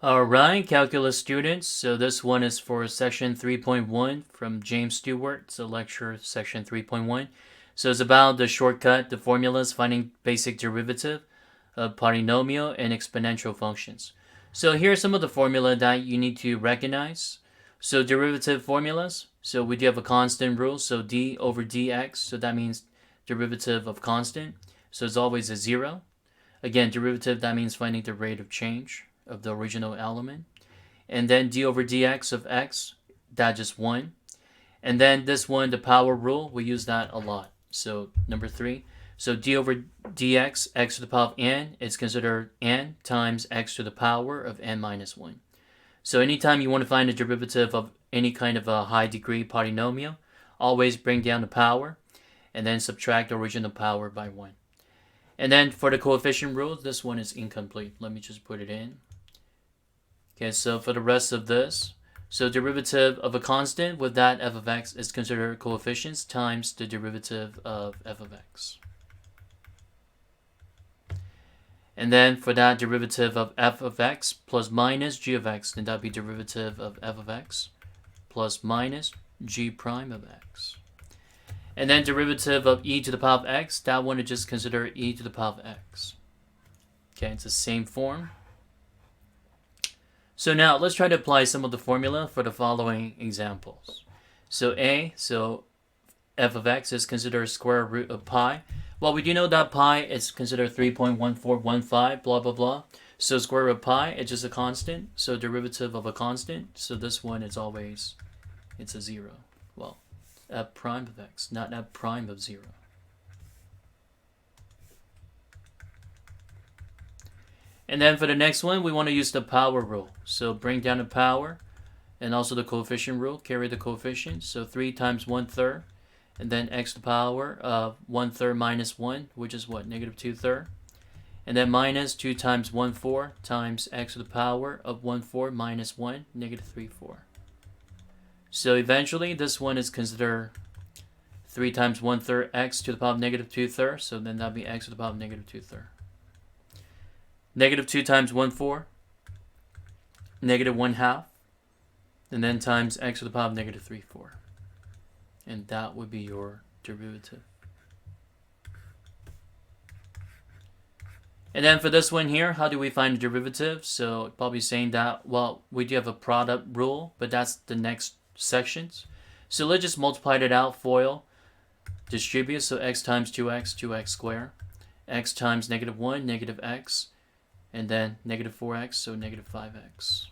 Alright, calculus students, so this one is for section 3.1 from James Stewart, so lecture section 3.1. So it's about the shortcut, the formulas, finding basic derivative of polynomial and exponential functions. So here are some of the formula that you need to recognize. So derivative formulas, so we do have a constant rule, so d over dx, so that means derivative of constant, so it's always a zero. Again, derivative, that means finding the rate of change of the original element. And then d over dx of x, that just 1. And then this one, the power rule, we use that a lot. So number 3. So d over dx, x to the power of n, is considered n times x to the power of n minus 1. So anytime you want to find a derivative of any kind of a high degree polynomial, always bring down the power and then subtract the original power by 1. And then for the coefficient rule, this one is incomplete. Let me just put it in. Okay, so for the rest of this, so derivative of a constant with that f of x is considered coefficients times the derivative of f of x. And then for that derivative of f of x plus minus g of x, then that would be derivative of f of x plus minus g prime of x. And then derivative of e to the power of x, that one is just consider e to the power of x. Okay, it's the same form. So now let's try to apply some of the formula for the following examples. So so f of x is considered square root of pi. Well, we do know that pi is considered 3.1415, blah, blah, blah. So square root of pi is just a constant. So derivative of a constant. So this one is always, it's a 0. Well, f prime of x, not f prime of 0. And then for the next one, we want to use the power rule. So bring down the power and also the coefficient rule, carry the coefficient. So 3 times 1/3, and then x to the power of 1/3 minus 1, which is what, negative 2/3. And then minus 2 times 1/4 times x to the power of 1/4 minus 1, negative 3/4. So eventually, this one is considered 3 times 1/3 x to the power of negative 2/3, so then that would be x to the power of negative 2/3. Negative 2 times 1/4, negative 1/2, and then times x to the power of negative 3/4. And that would be your derivative. And then for this one here, how do we find a derivative? So probably saying that, well, we do have a product rule, but that's the next sections. So let's just multiply that out, FOIL, distribute, so x times 2x, 2x squared, x times negative 1, negative x, and then negative 4x, so negative 5x.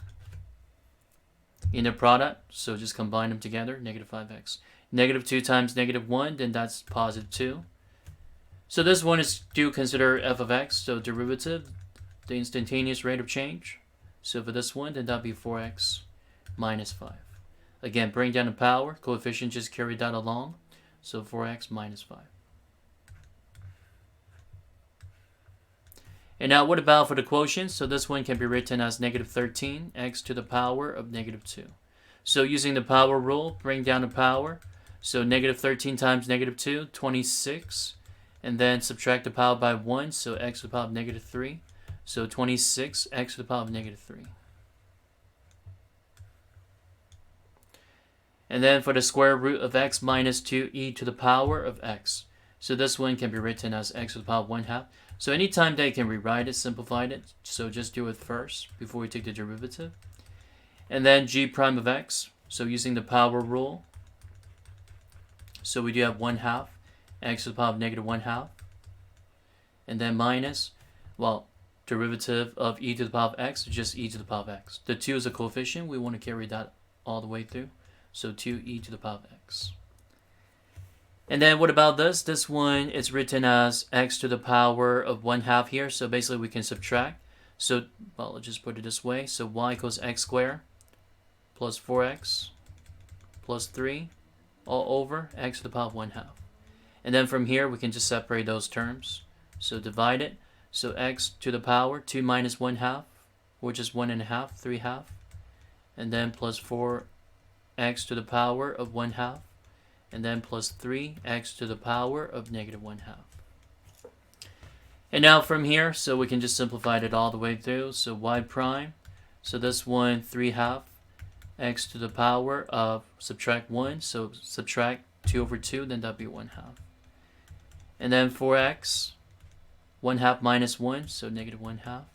In the product, so just combine them together, negative 5x. Negative 2 times negative 1, then that's positive 2. So this one is do consider f of x, so derivative, the instantaneous rate of change. So for this one, then that would be 4x minus 5. Again, bring down the power, coefficient just carry that along, so 4x minus 5. And now what about for the quotient? So this one can be written as negative 13 x to the power of negative 2. So using the power rule, bring down the power. So negative 13 times negative 2, 26. And then subtract the power by 1, so x to the power of negative 3. So 26 x to the power of negative 3. And then for the square root of x minus 2e to the power of x. So this one can be written as x to the power of 1/2. So anytime that you can rewrite it, simplify it, so just do it first before we take the derivative. And then g prime of x, so using the power rule, so we do have 1/2, x to the power of negative 1/2. And then minus, well, derivative of e to the power of x is just e to the power of x. The 2 is a coefficient, we want to carry that all the way through. So 2e to the power of x. And then what about this? This one is written as x to the power of 1/2 here. So basically we can subtract. So, well, let's just put it this way. So y equals x squared plus 4x plus 3 all over x to the power of 1/2. And then from here we can just separate those terms. So divide it. So x to the power 2 minus 1/2, which is 1.5, 3/2. And then plus 4x to the power of 1/2. And then plus 3x to the power of negative 1/2. And now from here, so we can just simplify it all the way through. So y prime, So this one, 3/2 x to the power of subtract 1. So subtract 2 over 2, then that'd be 1/2. And then 4x, 1/2 minus 1, so negative 1/2.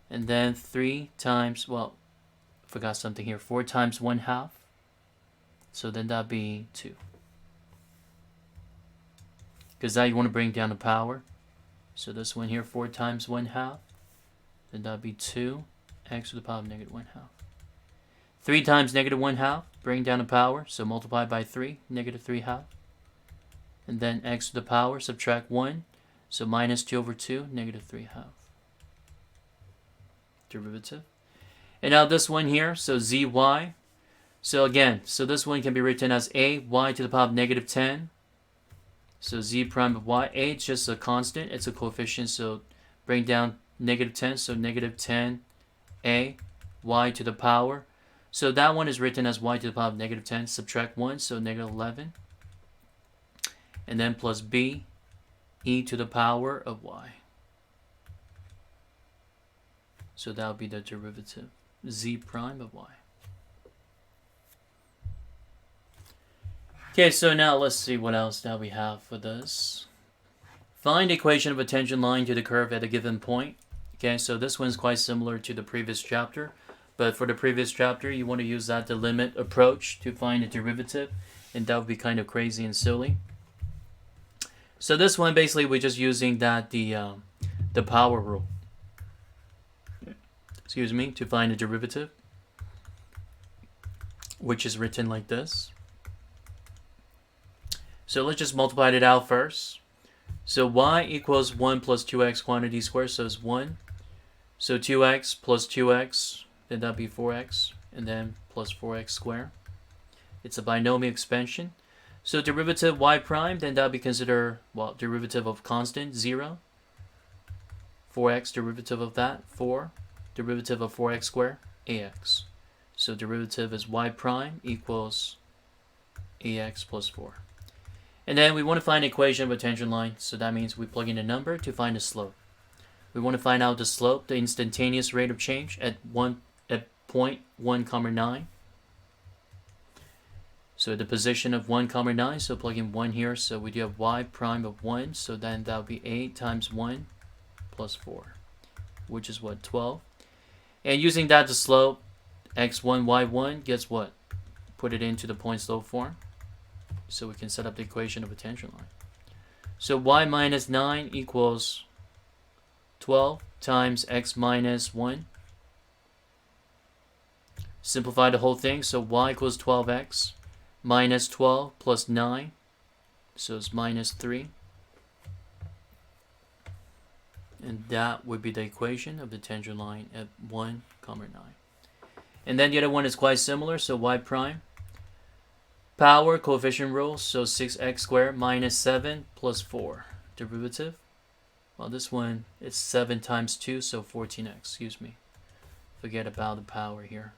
And then 3 times, well, forgot something here, 4 times 1/2. So then that'd be 2. Because now you want to bring down the power. So this one here, 4 times 1/2. Then that'd be 2x to the power of negative 1/2. 3 times negative 1/2, bring down the power. So multiply by 3, negative 3/2. And then x to the power, subtract 1. So minus 2 over 2, negative 3/2. Derivative. And now this one here, so zy. So again, so this one can be written as a y to the power of negative 10. So z prime of y. A is just a constant, it's a coefficient, so bring down negative 10, so negative 10 a y to the power. So that one is written as y to the power of negative 10, subtract 1, so negative 11. And then plus b e to the power of y. So that would be the derivative, z prime of y. Okay, so now let's see what else that we have for this. Find the equation of a tangent line to the curve at a given point. Okay, so this one's quite similar to the previous chapter, but for the previous chapter, you want to use that delimit approach to find a derivative, and that would be kind of crazy and silly. So this one, basically, we're just using that the power rule. Excuse me, to find a derivative, which is written like this. So let's just multiply it out first. So y equals 1 plus 2x quantity squared, so it's 1. So 2x plus 2x, then that'd be 4x, and then plus 4x squared. It's a binomial expansion. So derivative y prime, then that'd be considered, well, derivative of constant, 0. 4x, derivative of that, 4. Derivative of 4x squared, ax. So derivative is y prime equals ax plus 4. And then we want to find the equation of a tangent line, so that means we plug in a number to find the slope. We want to find out the slope, the instantaneous rate of change at point 1, 9. So the position of 1, 9, so plug in 1 here, so we do have y prime of 1, so then that would be 8 times 1 plus 4, which is what, 12. And using that to slope, x1, y1, guess what? Put it into the point slope form. So we can set up the equation of a tangent line. So y minus 9 equals 12 times x minus 1. Simplify the whole thing. So y equals 12x minus 12 plus 9. So it's minus 3. And that would be the equation of the tangent line at 1, 9. And then the other one is quite similar. So y prime. Power coefficient rule, so 6x squared minus 7 plus 4. Derivative, well, this one is 7 times 2, so 14x, excuse me. Forget about the power here.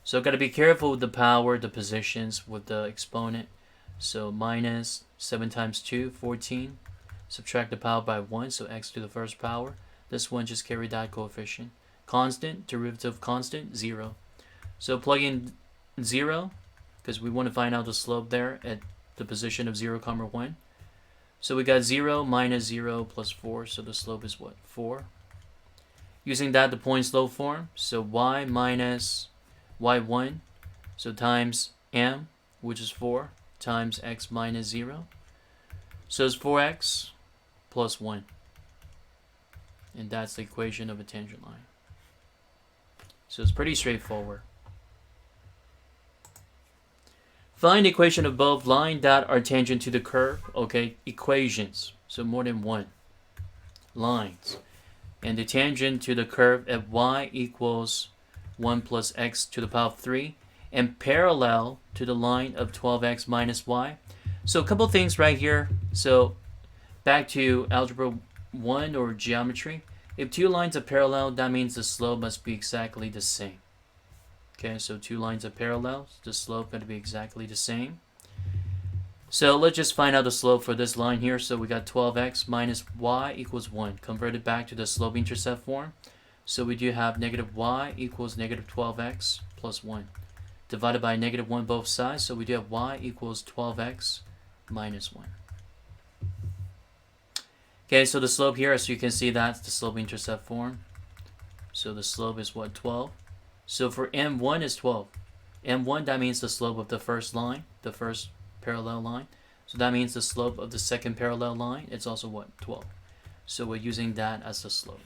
So got to be careful with the power, the positions with the exponent. So minus 7 times 2, 14. Subtract the power by 1, so x to the first power. This one just carry that coefficient. Constant, derivative constant, 0. So plug in 0. Because we want to find out the slope there at the position of 0, 1. So we got 0 minus 0 plus 4, so the slope is what? 4. Using that, the point slope form, so y minus y1, so times m, which is 4, times x minus 0. So it's 4x plus 1. And that's the equation of a tangent line. So it's pretty straightforward. Find the equation of both lines that are tangent to the curve. Okay, equations. So more than one. Lines. And the tangent to the curve at y equals 1 plus x to the power of 3. And parallel to the line of 12x minus y. So a couple things right here. So back to algebra 1 or geometry. If two lines are parallel, that means the slope must be exactly the same. Okay, so two lines are parallel, the slope going to be exactly the same. So let's just find out the slope for this line here. So we got 12x minus y equals 1. Convert it back to the slope-intercept form. So we do have negative y equals negative 12x plus 1. Divided by negative 1 both sides, so we do have y equals 12x minus 1. Okay, so the slope here, as you can see, that's the slope-intercept form. So the slope is what, 12? So for m1 is 12. m1, that means the slope of the first line, the first parallel line. So that means the slope of the second parallel line, it's also what, 12. So we're using that as the slope.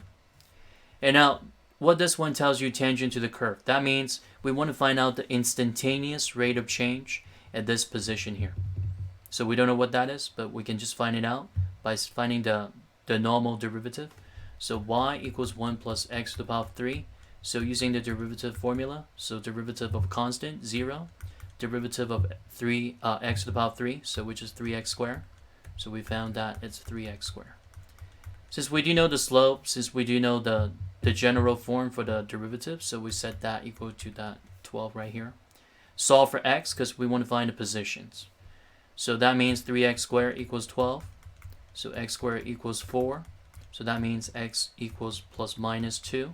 And now, what this one tells you, tangent to the curve. That means we want to find out the instantaneous rate of change at this position here. So we don't know what that is, but we can just find it out by finding the normal derivative. So y equals 1 plus x to the power of 3. So using the derivative formula, so derivative of constant, 0. Derivative of x to the power of 3, so which is 3x squared. So we found that it's 3x squared. Since we do know the slope, since we do know the general form for the derivative, so we set that equal to that 12 right here. Solve for x, because we want to find the positions. So that means 3x squared equals 12. So x squared equals 4. So that means x equals plus minus 2.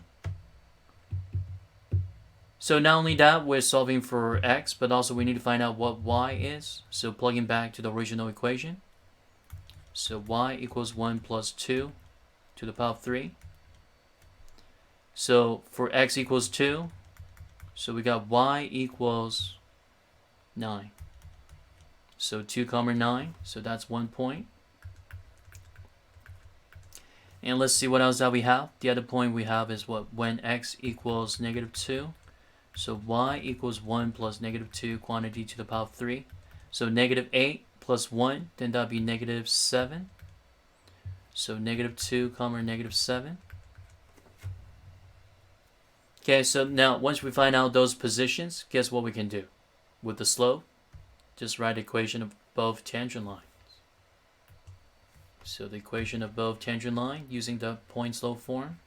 So not only that, we're solving for x, but also we need to find out what y is. So plugging back to the original equation. So y equals 1 plus 2 to the power of 3. So for x equals 2, so we got y equals 9. So 2 comma 9, so that's 1 point. And let's see what else that we have. The other point we have is what, when x equals negative 2. So y equals 1 plus negative 2 quantity to the power of 3. So negative 8 plus 1, then that would be negative 7. So negative 2 comma negative 7. Okay, so now once we find out those positions, guess what we can do? With the slope, just write the equation of both tangent lines. So the equation of both tangent line using the point slope form.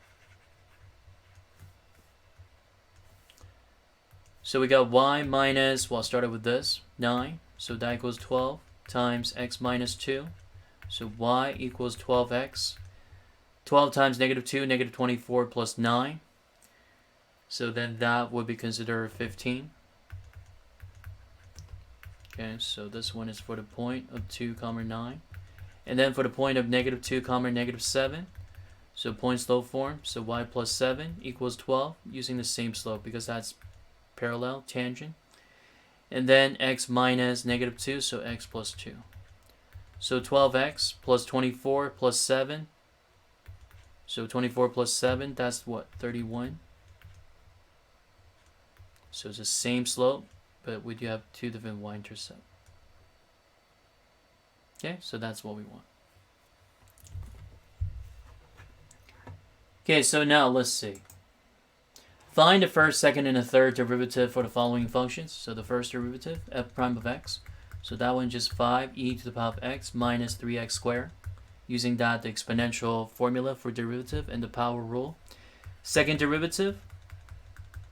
So we got y minus, well, I started with this, 9. So that equals 12 times x minus 2. So y equals 12x. 12 times negative 2, negative 24 plus 9. So then that would be considered 15. Okay, so this one is for the point of 2 comma 9. And then for the point of negative 2 comma negative 7. So point slope form. So y plus 7 equals 12 using the same slope because that's parallel, tangent. And then x minus negative 2, so x plus 2. So 12x plus 24 plus 7. So 24 plus 7, that's what, 31. So it's the same slope, but we do have two different y-intercept. Okay, so that's what we want. Okay, so now let's see. Find the first, second, and the third derivative for the following functions. So the first derivative, f prime of x. So that one just 5e to the power of x minus 3x squared. Using that, the exponential formula for derivative and the power rule. Second derivative,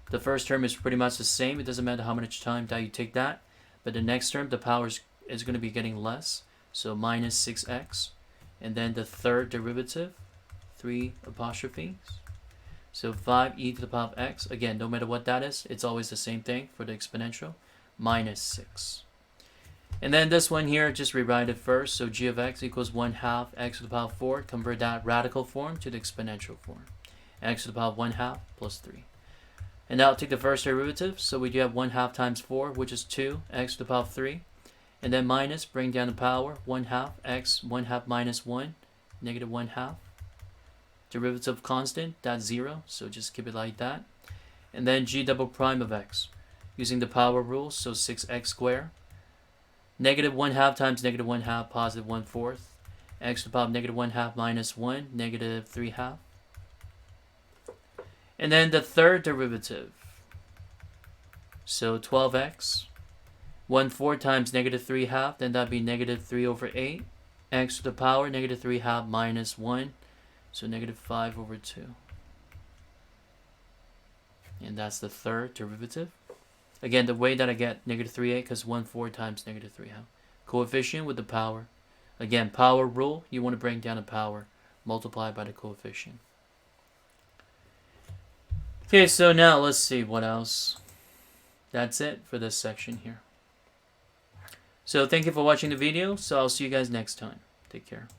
the first term is pretty much the same. It doesn't matter how much time that you take that. But the next term, the power is going to be getting less. So minus 6x. And then the third derivative, 3 apostrophes. So 5e to the power of x. Again, no matter what that is, it's always the same thing for the exponential. Minus 6. And then this one here, just rewrite it first. So g of x equals 1/2 x to the power of 4. Convert that radical form to the exponential form. X to the power of 1/2 plus 3. And now take the first derivative. So we do have 1/2 times 4, which is 2 x to the power of 3. And then minus, bring down the power, 1/2 x, 1/2 minus 1, negative 1/2. Derivative of constant, that's 0, so just keep it like that. And then g double prime of x, using the power rule, so 6x squared. Negative 1/2 times negative 1/2, positive 1/4. X to the power of negative 1/2 minus 1, negative 3/2. And then the third derivative, so 12x. 1/4 times negative 3/2, then that'd be negative 3 over 8. X to the power, negative 3/2 minus 1. So negative 5 over 2. And that's the third derivative. Again, the way that I get negative 3/8, because 1/4 times negative 3/2. Coefficient with the power. Again, power rule, you want to bring down the power. Multiply by the coefficient. Okay, so now let's see what else. That's it for this section here. So thank you for watching the video. So I'll see you guys next time. Take care.